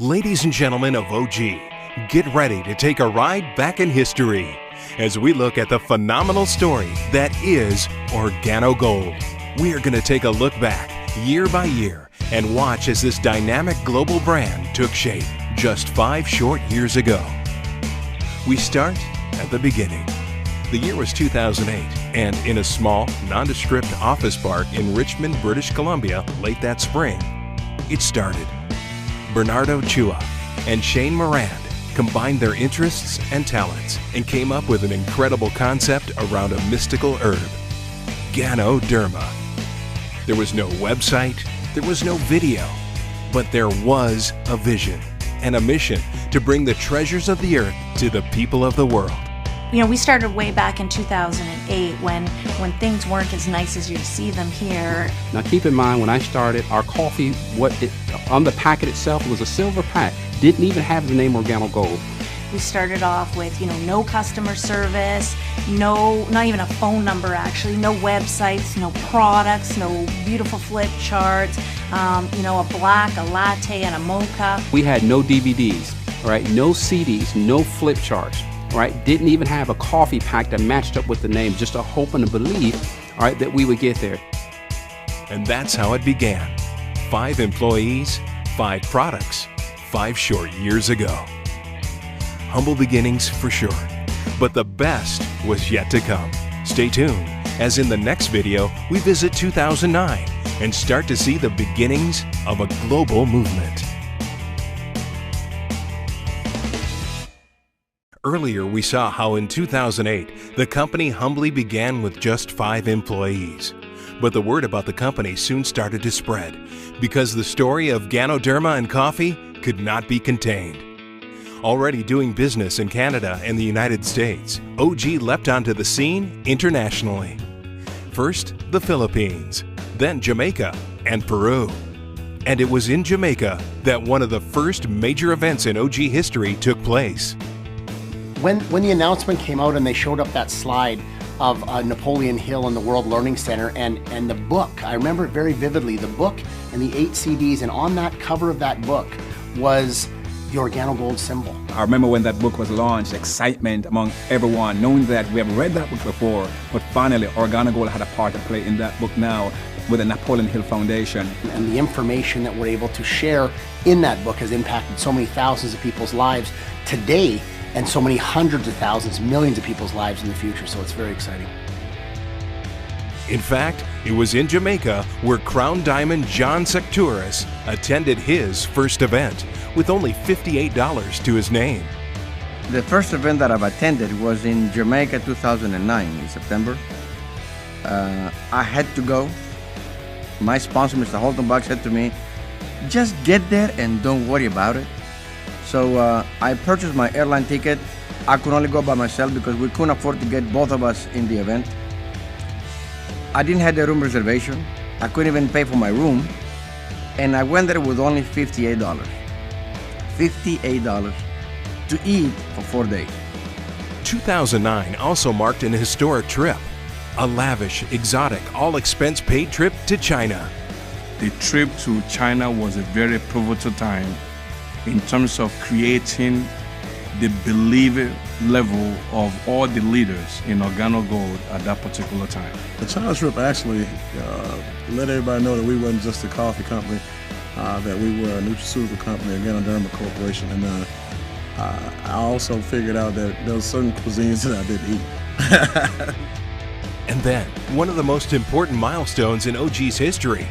Ladies and gentlemen of OG, get ready to take a ride back in history as we look at the phenomenal story that is Organo Gold. We are going to take a look back year by year and watch as this dynamic global brand took shape just 5 short years ago. We start at the beginning. The year was 2008, and in a small, nondescript office park in Richmond, British Columbia, late that spring, it started. Bernardo Chua and Shane Morand combined their interests and talents and came up with an incredible concept around a mystical herb, Ganoderma. There was no website, there was no video, but there was a vision and a mission to bring the treasures of the earth to the people of the world. You know, we started way back in 2008 when things weren't as nice as you see them here. Now keep in mind, when I started, our coffee, on the packet itself, it was a silver pack. Didn't even have the name Organo Gold. We started off with, no customer service, not even a phone number actually, no websites, no products, no beautiful flip charts, a black, a latte, and a mocha. We had no DVDs, right? No CDs, no flip charts. Right, didn't even have a coffee pack that matched up with the name, just a hope and a belief, all right, that we would get there. And that's how it began. 5 employees, 5 products, 5 short years ago. Humble beginnings for sure, but the best was yet to come. Stay tuned, as in the next video, we visit 2009 and start to see the beginnings of a global movement. Earlier, we saw how in 2008, the company humbly began with just 5 employees. But the word about the company soon started to spread because the story of Ganoderma and coffee could not be contained. Already doing business in Canada and the United States, OG leapt onto the scene internationally. First, the Philippines, then Jamaica and Peru. And it was in Jamaica that one of the first major events in OG history took place. When the announcement came out and they showed up that slide of Napoleon Hill and the World Learning Center and the book, I remember it very vividly, the book and the 8 CDs, and on that cover of that book was the Organo Gold symbol. I remember when that book was launched, excitement among everyone, knowing that we have read that book before, but finally Organo Gold had a part to play in that book now with the Napoleon Hill Foundation. And the information that we're able to share in that book has impacted so many thousands of people's lives today, and so many hundreds of thousands, millions of people's lives in the future, so it's very exciting. In fact, it was in Jamaica where Crown Diamond John Secturis attended his first event with only $58 to his name. The first event that I've attended was in Jamaica 2009 in September. I had to go. My sponsor, Mr. Holtenbach, said to me, just get there and don't worry about it. So I purchased my airline ticket. I could only go by myself because we couldn't afford to get both of us in the event. I didn't have the room reservation. I couldn't even pay for my room. And I went there with only $58. $58 to eat for 4 days. 2009 also marked an historic trip. A lavish, exotic, all-expense paid trip to China. The trip to China was a very pivotal time in terms of creating the belief level of all the leaders in Organo Gold at that particular time. The China trip actually let everybody know that we wasn't just a coffee company, that we were a nutraceutical company, a Ganoderma Corporation, and I also figured out that there were certain cuisines that I didn't eat. And then, one of the most important milestones in OG's history.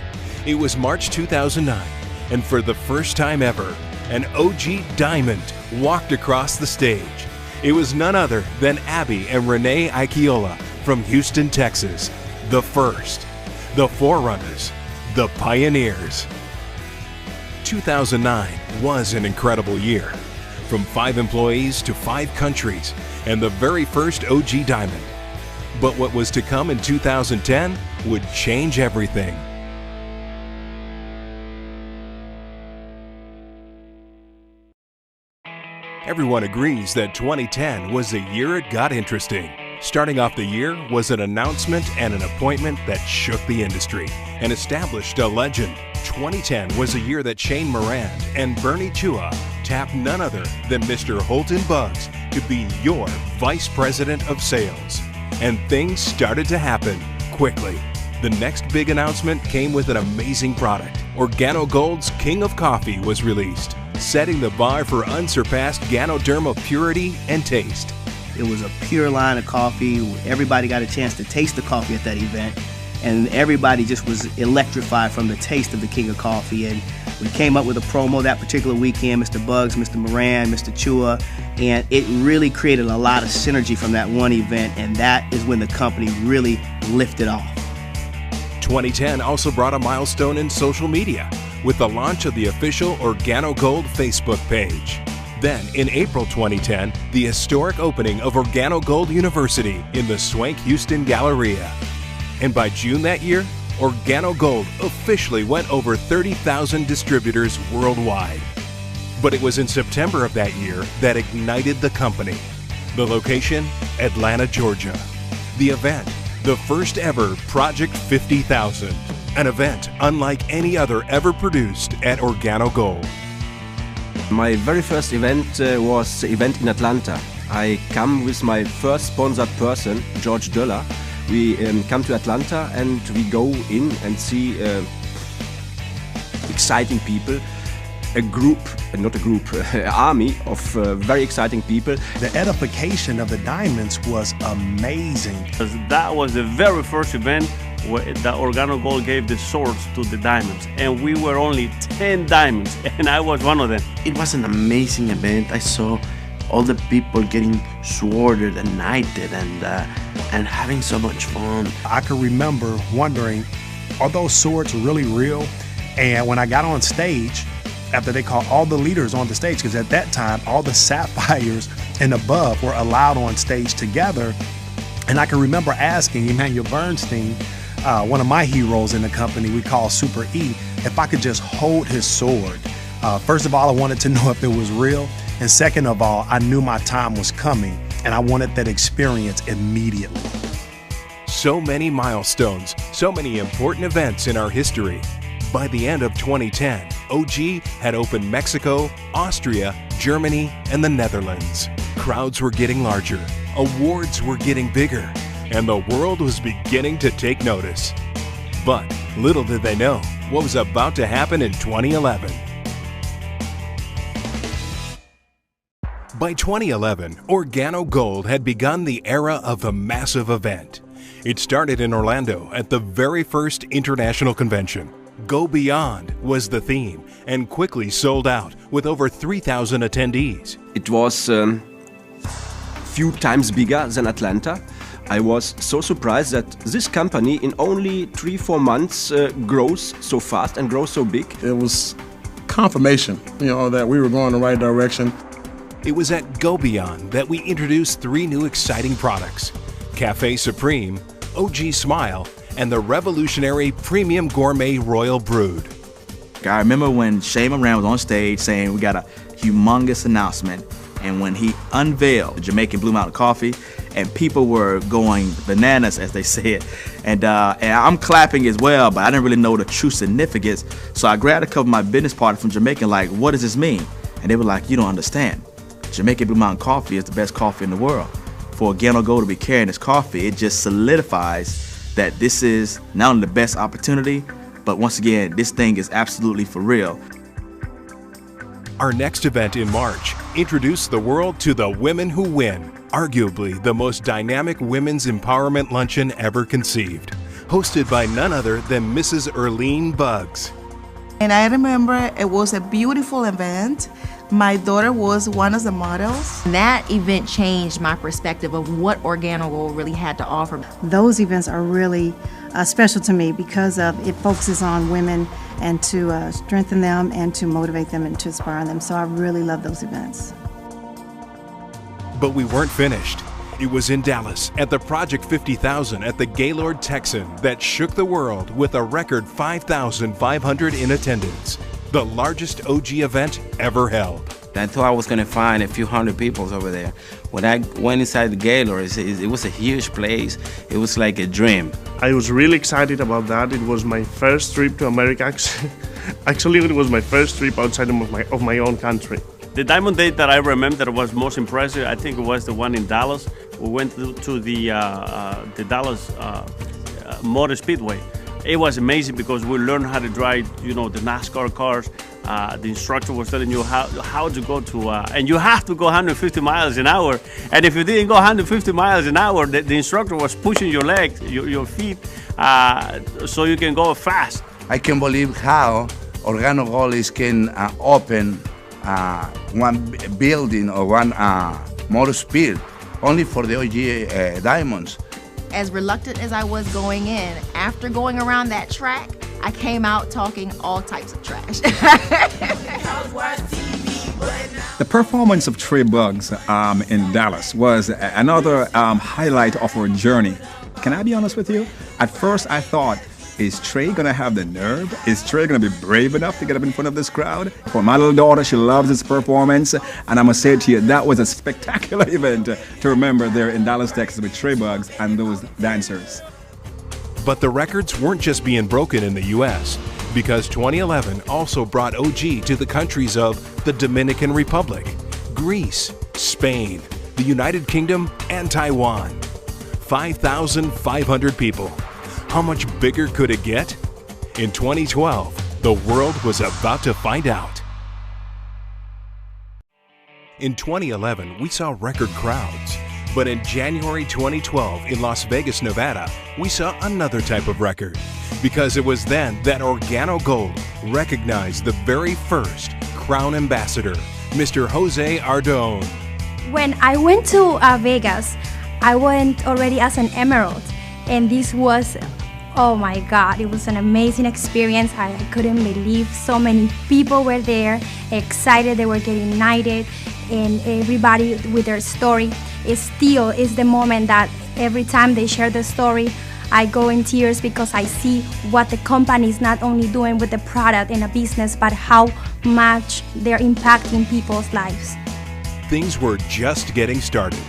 It was March 2009, and for the first time ever, an OG Diamond walked across the stage. It was none other than Abby and Renee Aikiola from Houston, Texas. The first, the forerunners, the pioneers. 2009 was an incredible year. From 5 employees to 5 countries, and the very first OG Diamond. But what was to come in 2010 would change everything. Everyone agrees that 2010 was the year it got interesting. Starting off the year was an announcement and an appointment that shook the industry and established a legend, 2010 was a year that Shane Moran and Bernie Chua tapped none other than Mr. Holton Buggs to be your Vice President of Sales. And things started to happen quickly. The next big announcement came with an amazing product. Organo Gold's King of Coffee was released, setting the bar for unsurpassed Ganoderma purity and taste. It was a pure line of coffee. Everybody got a chance to taste the coffee at that event, and everybody just was electrified from the taste of the King of Coffee. And we came up with a promo that particular weekend, Mr. Buggs, Mr. Moran, Mr. Chua, and it really created a lot of synergy from that one event, and that is when the company really lifted off. 2010 also brought a milestone in social media with the launch of the official Organo Gold Facebook page. Then, in April 2010, the historic opening of Organo Gold University in the Swank Houston Galleria. And by June that year, Organo Gold officially went over 30,000 distributors worldwide. But it was in September of that year that ignited the company. The location, Atlanta, Georgia. The event, the first ever Project 50,000, an event unlike any other ever produced at Organo Gold. My very first event was the event in Atlanta. I come with my first sponsored person, George Döller. We come to Atlanta and we go in and see exciting people, an army of very exciting people. The edification of the diamonds was amazing. That was the very first event where the Organo Gold gave the swords to the diamonds, and we were only 10 diamonds, and I was one of them. It was an amazing event. I saw all the people getting sworded and knighted and having so much fun. I can remember wondering, are those swords really real? And when I got on stage, after they called all the leaders on the stage, because at that time, all the sapphires and above were allowed on stage together. And I can remember asking Emmanuel Bernstein, one of my heroes in the company we call Super E, if I could just hold his sword. First of all, I wanted to know if it was real. And second of all, I knew my time was coming and I wanted that experience immediately. So many milestones, so many important events in our history. By the end of 2010, OG had opened Mexico, Austria, Germany, and the Netherlands. Crowds were getting larger, awards were getting bigger, and the world was beginning to take notice. But little did they know what was about to happen in 2011. By 2011, Organo Gold had begun the era of the massive event. It started in Orlando at the very first international convention. Go Beyond was the theme and quickly sold out with over 3,000 attendees. It was few times bigger than Atlanta. I was so surprised that this company in only 3-4 months grows so fast and grows so big. It was confirmation, that we were going the right direction. It was at Go Beyond that we introduced 3 new exciting products: Cafe Supreme, OG Smile, and the revolutionary Premium Gourmet Royal Brood. I remember when Shane Moran was on stage saying we got a humongous announcement, and when he unveiled the Jamaican Blue Mountain Coffee, and people were going bananas, as they said, and I'm clapping as well, but I didn't really know the true significance, so I grabbed a couple of my business partners from Jamaica, like, what does this mean? And they were like, you don't understand. Jamaican Blue Mountain Coffee is the best coffee in the world. For Organo Gold to be carrying this coffee, it just solidifies that this is not only the best opportunity, but once again, this thing is absolutely for real. Our next event in March introduced the world to the Women Who Win, arguably the most dynamic women's empowerment luncheon ever conceived, hosted by none other than Mrs. Erlene Buggs. And I remember it was a beautiful event. My daughter was one of the models. That event changed my perspective of what Organo Gold really had to offer. Those events are really special to me because it focuses on women and to strengthen them and to motivate them and to inspire them. So I really love those events. But we weren't finished. It was in Dallas at the Project 50,000 at the Gaylord Texan that shook the world with a record 5,500 in attendance. The largest OG event ever held. I thought I was going to find a few hundred people over there. When I went inside the Gaylord, it was a huge place. It was like a dream. I was really excited about that. It was my first trip to America. Actually, it was my first trip outside of my own country. The diamond date that I remember that was most impressive, I think it was the one in Dallas. We went to the Dallas Motor Speedway. It was amazing because we learned how to drive, the NASCAR cars. The instructor was telling you how to go to, and you have to go 150 miles an hour. And if you didn't go 150 miles an hour, the instructor was pushing your legs, your feet, so you can go fast. I can't believe how Organo Gold can open one building or one motor speed only for the OG diamonds. As reluctant as I was going in, after going around that track, I came out talking all types of trash. The performance of Trey Bugs in Dallas was another highlight of our journey. Can I be honest with you? At first I thought, is Trey gonna have the nerve? Is Trey gonna be brave enough to get up in front of this crowd? For my little daughter, she loves his performance, and I'm gonna say to you, that was a spectacular event to remember there in Dallas, Texas with Trey Bugs and those dancers. But the records weren't just being broken in the US, because 2011 also brought OG to the countries of the Dominican Republic, Greece, Spain, the United Kingdom, and Taiwan. 5,500 people. How much bigger could it get? In 2012, the world was about to find out. In 2011, we saw record crowds. But in January 2012 in Las Vegas, Nevada, we saw another type of record. Because it was then that Organo Gold recognized the very first Crown Ambassador, Mr. Jose Ardon. When I went to Vegas, I went already as an emerald. And this was, oh my God, it was an amazing experience. I couldn't believe so many people were there, excited, they were getting knighted, and everybody with their story. It still is the moment that every time they share the story, I go in tears because I see what the company is not only doing with the product and a business, but how much they're impacting people's lives. Things were just getting started.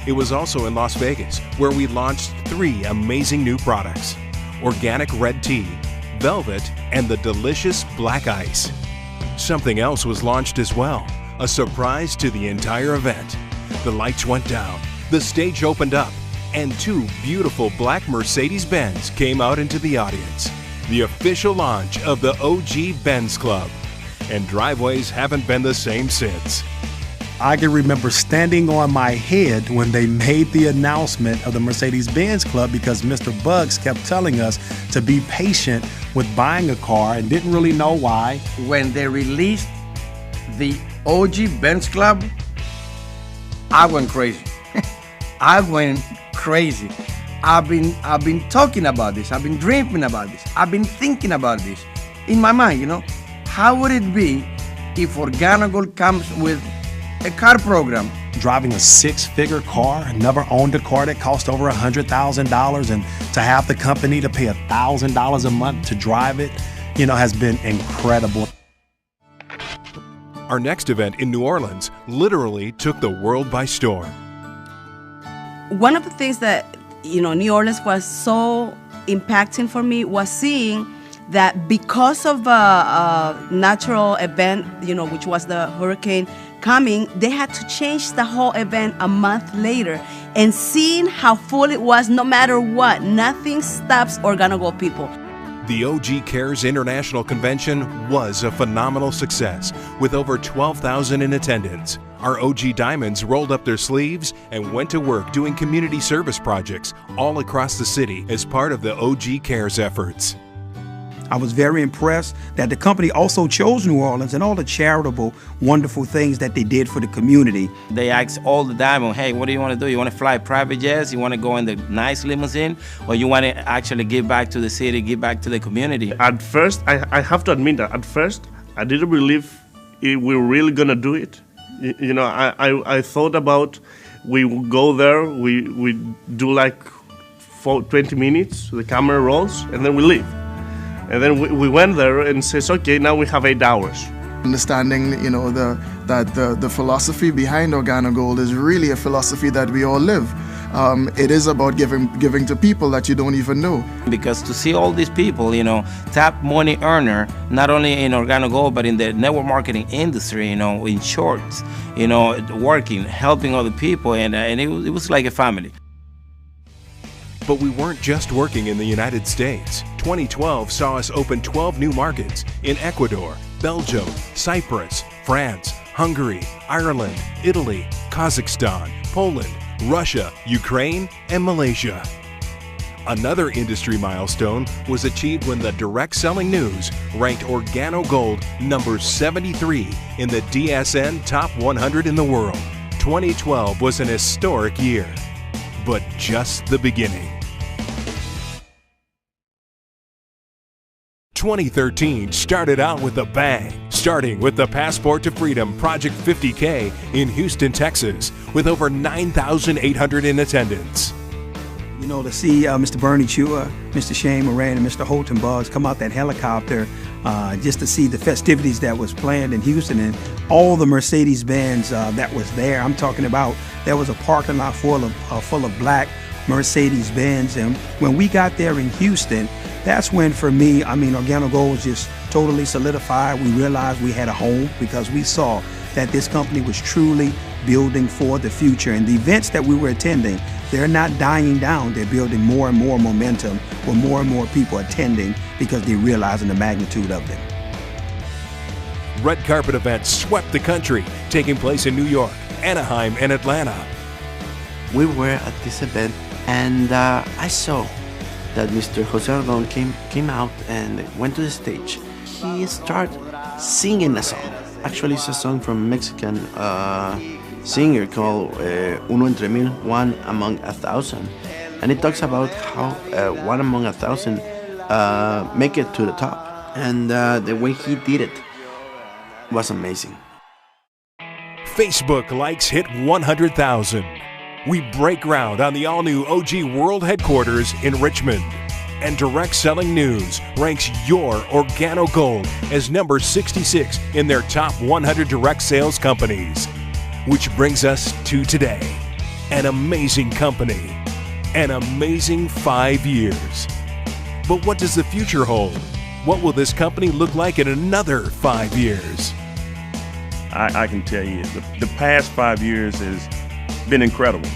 It was also in Las Vegas where we launched 3 amazing new products: organic red tea, velvet, and the delicious black ice. Something else was launched as well, a surprise to the entire event. The lights went down, the stage opened up, and 2 beautiful black Mercedes-Benz came out into the audience. The official launch of the OG Benz Club. And driveways haven't been the same since. I can remember standing on my head when they made the announcement of the Mercedes-Benz Club because Mr. Bugs kept telling us to be patient with buying a car and didn't really know why. When they released the OG Benz Club, I went crazy. I went crazy. I've been talking about this. I've been dreaming about this. I've been thinking about this in my mind, How would it be if Organo Gold comes with a car program? Driving a 6-figure car, never owned a car that cost over $100,000, and to have the company to pay $1,000 a month to drive it, has been incredible. Our next event in New Orleans literally took the world by storm. One of the things that, New Orleans was so impacting for me was seeing that because of a natural event, which was the hurricane coming, they had to change the whole event a month later. And seeing how full it was, no matter what, nothing stops Organo Gold people. The OG Cares International Convention was a phenomenal success, with over 12,000 in attendance. Our OG Diamonds rolled up their sleeves and went to work doing community service projects all across the city as part of the OG Cares efforts. I was very impressed that the company also chose New Orleans and all the charitable, wonderful things that they did for the community. They asked all the diamond, hey, what do you want to do? You want to fly private jets? You want to go in the nice limousine? Or you want to actually give back to the city, give back to the community? At first, I have to admit that at first, I didn't believe we were really going to do it. I thought about we would go there, we do like 20 minutes, the camera rolls, and then we leave. And then we went there and says, okay, now we have 8 hours. Understanding, that the philosophy behind Organo Gold is really a philosophy that we all live. it is about giving to people that you don't even know. Because to see all these people, top money earner, not only in Organo Gold, but in the network marketing industry, in shorts, working, helping other people, and it was like a family. But we weren't just working in the United States. 2012 saw us open 12 new markets in Ecuador, Belgium, Cyprus, France, Hungary, Ireland, Italy, Kazakhstan, Poland, Russia, Ukraine, and Malaysia. Another industry milestone was achieved when the Direct Selling News ranked Organo Gold number 73 in the DSN Top 100 in the world. 2012 was an historic year, but just the beginning. 2013 started out with a bang, starting with the Passport to Freedom Project 50K in Houston, Texas, with over 9,800 in attendance. To see Mr. Bernie Chua, Mr. Shane Moran, and Mr. Holton Buggs come out that helicopter just to see the festivities that was planned in Houston and all the Mercedes-Benz that was there. I'm talking about there was a parking lot full of black Mercedes-Benz, and when we got there in Houston, that's when, for me, Organo Gold was just totally solidified. We realized we had a home because we saw that this company was truly building for the future. And the events that we were attending, they're not dying down. They're building more and more momentum with more and more people attending because they're realizing the magnitude of them. Red carpet events swept the country, taking place in New York, Anaheim, and Atlanta. We were at this event, and I saw that Mr. Jose Ordon came out and went to the stage. He started singing a song. Actually, it's a song from a Mexican singer called Uno Entre Mil, One Among a Thousand. And it talks about how one among a thousand make it to the top. And the way he did it was amazing. Facebook likes hit 100,000. We break ground on the all-new OG World Headquarters in Richmond. And Direct Selling News ranks your Organo Gold as number 66 in their top 100 direct sales companies. Which brings us to today. An amazing company. An amazing 5 years. But what does the future hold? What will this company look like in another 5 years? I can tell you, the past 5 years has been incredible.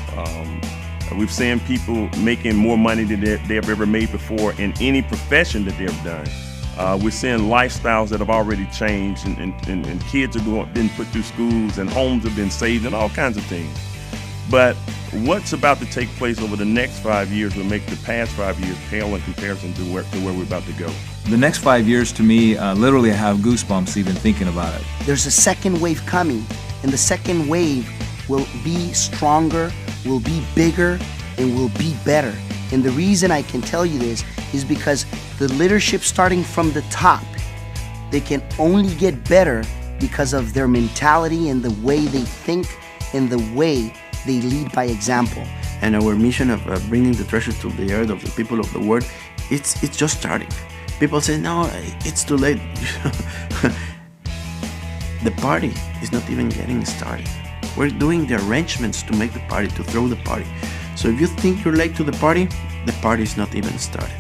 We've seen people making more money than they've ever made before in any profession that they've done. We're seeing lifestyles that have already changed, and kids are been put through schools, and homes have been saved, and all kinds of things. But what's about to take place over the next 5 years will make the past 5 years pale in comparison to where we're about to go. The next 5 years, to me, literally I have goosebumps even thinking about it. There's a second wave coming, and the second wave will be stronger, will be bigger, and will be better. And the reason I can tell you this is because the leadership starting from the top, they can only get better because of their mentality and the way they think and the way they lead by example. And our mission of bringing the treasure to the earth of the people of the world, it's just starting. People say, no, it's too late. The party is not even getting started. We're doing the arrangements to make the party, to throw the party. So if you think you're late to the party is not even started.